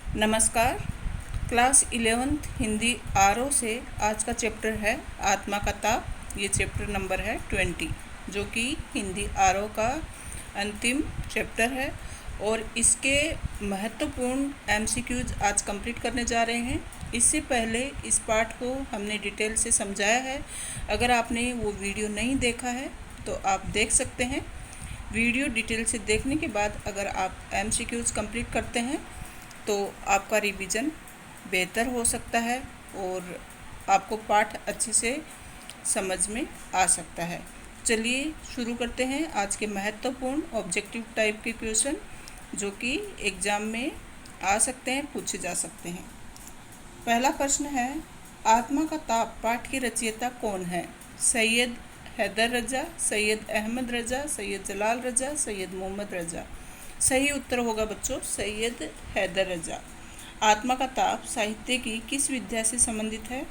नमस्कार। Class 11th Hindi RO से आज का चैप्टर है आत्मा का ताप। ये चैप्टर नंबर है 20 जो कि हिंदी आरओ का अंतिम चैप्टर है और इसके महत्वपूर्ण एमसीक्यूज आज कंप्लीट करने जा रहे हैं। इससे पहले इस पाठ को हमने डिटेल से समझाया है। अगर आपने वो वीडियो नहीं देखा है तो आप देख सकते हैं। वीडियो डिटेल से देखने के बाद अगर आप एमसीक्यूज कंप्लीट करते हैं तो आपका रिवीजन बेहतर हो सकता है और आपको पाठ अच्छे से समझ में आ सकता है। चलिए शुरू करते हैं आज के महत्वपूर्ण ऑब्जेक्टिव टाइप के क्वेश्चन जो कि एग्ज़ाम में आ सकते हैं, पूछे जा सकते हैं। पहला प्रश्न है, आत्मा का ताप पाठ की रचयिता कौन है? सैयद हैदर रजा, सैयद अहमद रजा, सैयद जलाल रजा, सैयद मोहम्मद रजा। सही उत्तर होगा बच्चों सैयद हैदर रजा। आत्मा का ताप साहित्य की किस विधा से संबंधित है?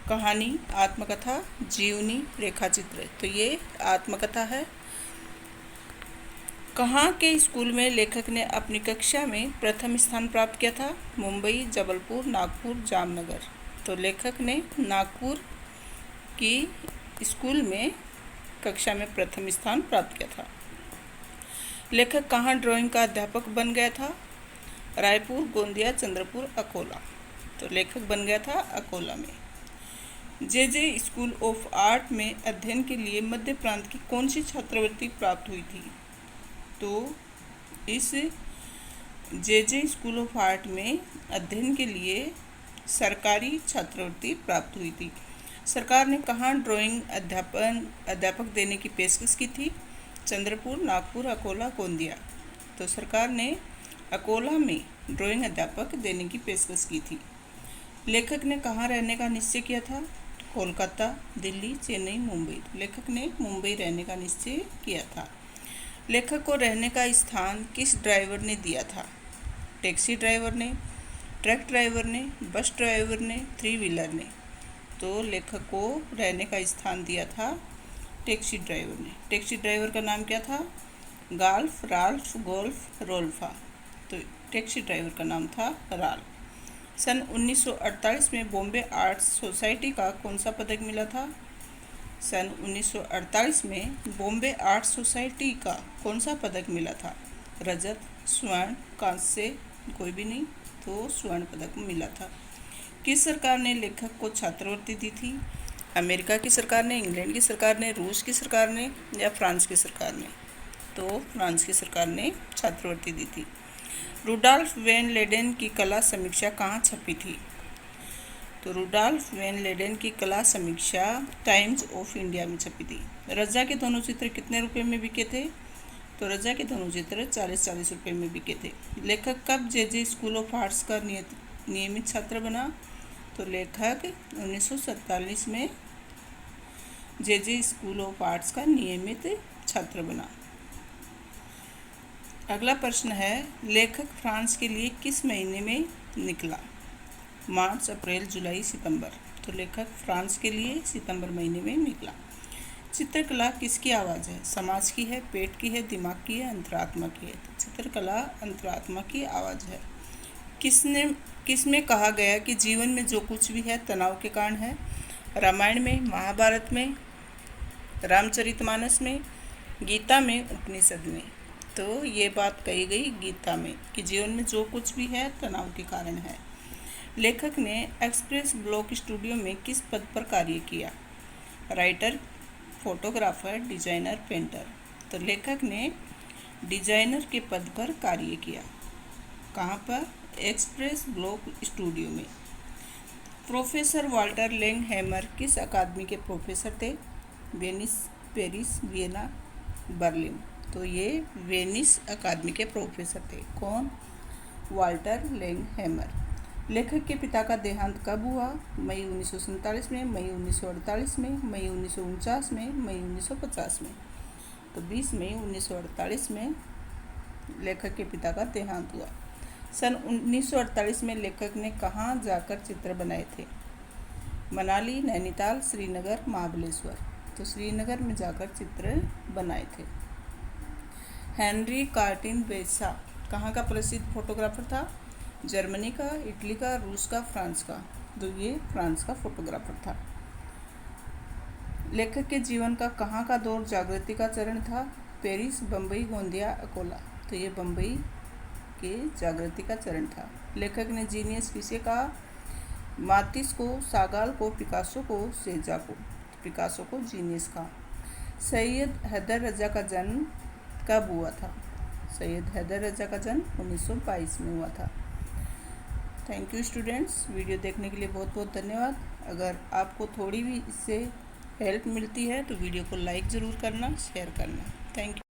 कहानी, आत्मकथा, जीवनी, रेखाचित्र। तो ये आत्मकथा है। कहाँ के स्कूल में लेखक ने अपनी कक्षा में प्रथम स्थान प्राप्त किया था? मुंबई, जबलपुर, नागपुर, जामनगर। तो लेखक ने नागपुर की स्कूल में कक्षा में प्रथम स्थान प्राप्त किया था। लेखक कहाँ ड्राइंग का अध्यापक बन गया था? रायपुर, गोंदिया, चंद्रपुर, अकोला। तो लेखक बन गया था अकोला में। जे स्कूल ऑफ आर्ट में अध्ययन के लिए मध्य प्रांत की कौन सी छात्रवृत्ति प्राप्त हुई थी? तो इस जे स्कूल ऑफ आर्ट में अध्ययन के लिए सरकारी छात्रवृत्ति प्राप्त हुई थी। सरकार ने कहाँ ड्राइंग अध्यापक देने की पेशकश की थी? चंद्रपुर, नागपुर, अकोला, गोंदिया। तो सरकार ने अकोला में ड्राइंग अध्यापक देने की पेशकश की थी। लेखक ने कहाँ रहने का निश्चय किया था? कोलकाता, दिल्ली, चेन्नई, मुंबई। लेखक ने मुंबई रहने का निश्चय किया था। लेखक को रहने का स्थान किस ड्राइवर ने दिया था? टैक्सी ड्राइवर ने, ट्रक ड्राइवर ने, बस ड्राइवर ने, थ्री व्हीलर ने। तो लेखक को रहने का स्थान दिया था टैक्सी ड्राइवर ने। टैक्सी ड्राइवर का नाम क्या था? गाल्फ, राल्फ, गोल्फ, रोल्फा। तो टैक्सी ड्राइवर का नाम था राल्फ। सन 1948 में बॉम्बे आर्ट्स सोसाइटी का कौन सा पदक मिला था? सन 1948 में बॉम्बे आर्ट्स सोसाइटी का कौन सा पदक मिला था? रजत, स्वर्ण, कांस्य, कोई भी नहीं। तो स्वर्ण पदक मिला था। किस सरकार ने लेखक को छात्रवृत्ति दी थी? अमेरिका की सरकार ने, इंग्लैंड की सरकार ने, रूस की सरकार ने या फ्रांस की सरकार ने? तो फ्रांस की सरकार ने छात्रवृत्ति दी थी। रुडॉल्फ वैन लेडेन की कला समीक्षा कहाँ छपी थी? तो रुडॉल्फ वैन लेडेन की कला समीक्षा टाइम्स ऑफ इंडिया में छपी थी। रजा के दोनों चित्र कितने रुपए में बिके थे? तो रजा के दोनों चित्र 40-40 रुपये में बिके थे। लेखक कब जे स्कूल ऑफ आर्ट्स का नियमित छात्र बना? तो लेखक 1947 में जे स्कूल ऑफ आर्ट्स का नियमित छात्र बना। अगला प्रश्न है, लेखक फ्रांस के लिए किस महीने में निकला? मार्च, अप्रैल, जुलाई, सितंबर। तो लेखक फ्रांस के लिए सितंबर महीने में निकला। चित्रकला किसकी आवाज़ है? समाज की है, पेट की है, दिमाग की है, अंतरात्मा की है? तो चित्रकला अंतरात्मा की आवाज़ है। किसमें कहा गया कि जीवन में जो कुछ भी है तनाव के कारण है? रामायण में, महाभारत में, रामचरितमानस में, गीता में, उपनिषद में? तो ये बात कही गई गीता में कि जीवन में जो कुछ भी है तनाव के कारण है। लेखक ने एक्सप्रेस ब्लॉक स्टूडियो में किस पद पर कार्य किया? Writer, photographer, designer, painter. तो लेखक ने डिजाइनर के पद पर कार्य किया। कहाँ पर? एक्सप्रेस ब्लॉक स्टूडियो में। प्रोफेसर वाल्टर लैंगहैमर किस अकादमी के प्रोफेसर थे? Venice, Paris, Vienna, Berlin. तो ये वेनिस अकादमी के प्रोफेसर थे। कौन? वाल्टर लैंगहैमर। लेखक के पिता का देहांत कब हुआ? मई 1947 में, मई 1948 में, मई 1949 में, मई 1950 में? तो 20 मई 1948 में लेखक के पिता का देहांत हुआ। सन 1948 में लेखक ने कहाँ जाकर चित्र बनाए थे? मनाली, नैनीताल, श्रीनगर, महाबलेश्वर। तो श्रीनगर में जाकर चित्र बनाए थे। हेनरी कार्टिन बेसा कहाँ का प्रसिद्ध फोटोग्राफर था? जर्मनी का, इटली का, रूस का, फ्रांस का। तो ये फ्रांस का फोटोग्राफर था। लेखक के जीवन का कहाँ का दौर जागृति का चरण था? पेरिस, बम्बई, गोंदिया, अकोला। तो ये बम्बई के जागृति का चरण था। लेखक ने जीनियस किसे कहा? मातिस को, सागाल को, पिकासो को, सेजा को। पिकासो को जीनियस कहा। सैयद हैदर रजा का जन्म कब हुआ था? सैयद हैदर रजा का जन्म 1922 में हुआ था। थैंक यू स्टूडेंट्स, वीडियो देखने के लिए बहुत बहुत धन्यवाद। अगर आपको थोड़ी भी इससे हेल्प मिलती है तो वीडियो को लाइक ज़रूर करना, शेयर करना। Thank you.